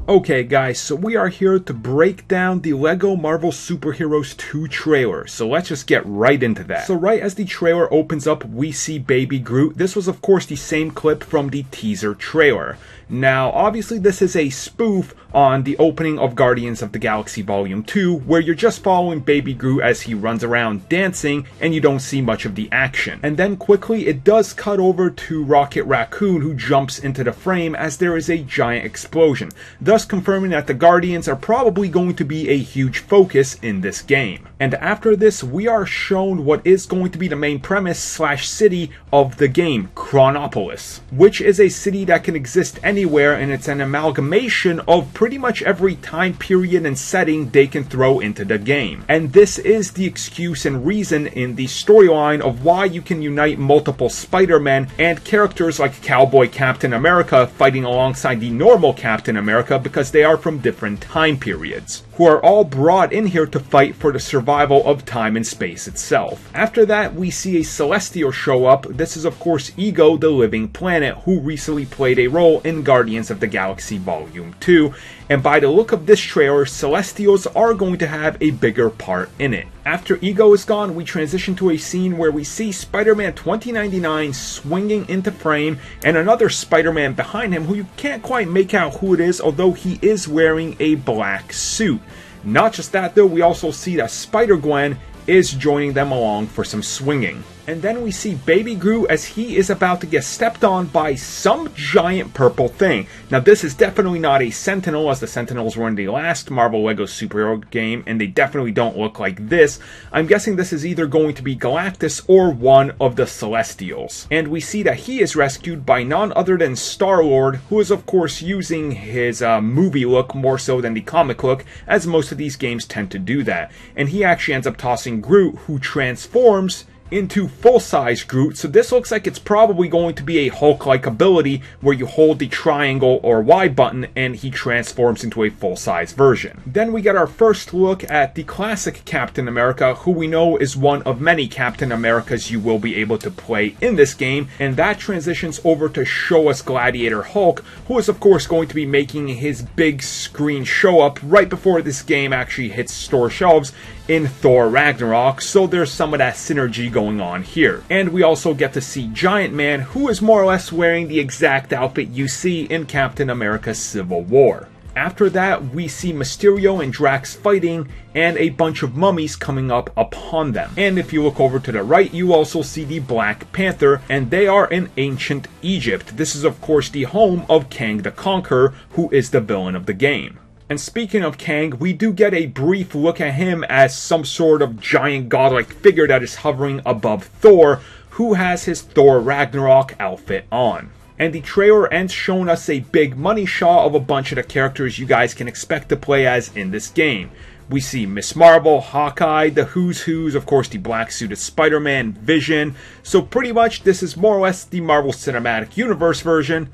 Okay guys, so we are here to break down the LEGO Marvel Superheroes 2 trailer, so let's just get right into that. So right as the trailer opens up, we see Baby Groot. This was of course the same clip from the teaser trailer. Now obviously this is a spoof on the opening of Guardians of the Galaxy Volume 2, where you're just following Baby Groot as he runs around dancing and you don't see much of the action. And then quickly it does cut over to Rocket Raccoon, who jumps into the frame as there is a giant explosion, thus confirming that the Guardians are probably going to be a huge focus in this game. And after this, we are shown what is going to be the main premise slash city of the game, Crona Palace, which is a city that can exist anywhere, and it's an amalgamation of pretty much every time period and setting they can throw into the game. And this is the excuse and reason in the storyline of why you can unite multiple Spider-Men and characters like Cowboy Captain America fighting alongside the normal Captain America, because they are from different time periods, who are all brought in here to fight for the survival of time and space itself. After that, we see a Celestial show up. This is of course Ego, the living planet, who recently played a role in Guardians of the Galaxy Volume 2, and by the look of this trailer, Celestials are going to have a bigger part in it. After Ego is gone, we transition to a scene where we see Spider-Man 2099 swinging into frame, and another Spider-Man behind him who you can't quite make out who it is, although he is wearing a black suit. Not just that though, we also see that Spider-Gwen is joining them along for some swinging. And then we see Baby Groot as he is about to get stepped on by some giant purple thing. Now this is definitely not a Sentinel, as the Sentinels were in the last Marvel LEGO superhero game, and they definitely don't look like this. I'm guessing this is either going to be Galactus or one of the Celestials. And we see that he is rescued by none other than Star-Lord, who is of course using his movie look more so than the comic look, as most of these games tend to do that. And he actually ends up tossing Groot, who transforms into full-size Groot, so this looks like it's probably going to be a Hulk-like ability where you hold the triangle or Y button and he transforms into a full-size version. Then we get our first look at the classic Captain America, who we know is one of many Captain Americas you will be able to play in this game, and that transitions over to show us Gladiator Hulk, who is of course going to be making his big screen show up right before this game actually hits store shelves in Thor Ragnarok, so there's some of that synergy going on here. And we also get to see Giant Man, who is more or less wearing the exact outfit you see in Captain America Civil War. After that, we see Mysterio and Drax fighting, and a bunch of mummies coming up upon them. And if you look over to the right, you also see the Black Panther, and they are in ancient Egypt. This is of course the home of Kang the Conqueror, who is the villain of the game. And speaking of Kang, we do get a brief look at him as some sort of giant godlike figure that is hovering above Thor, who has his Thor Ragnarok outfit on. And the trailer ends showing us a big money shot of a bunch of the characters you guys can expect to play as in this game. We see Ms. Marvel, Hawkeye, the Who's Who's, of course the black suited Spider-Man, Vision. So pretty much this is more or less the Marvel Cinematic Universe version.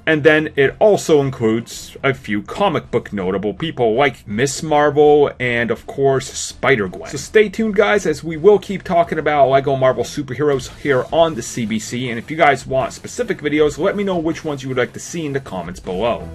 And then it also includes a few comic book notable people like Ms. Marvel and of course Spider-Gwen. So stay tuned guys, as we will keep talking about LEGO Marvel superheroes here on the CBC, and if you guys want specific videos, let me know which ones you would like to see in the comments below.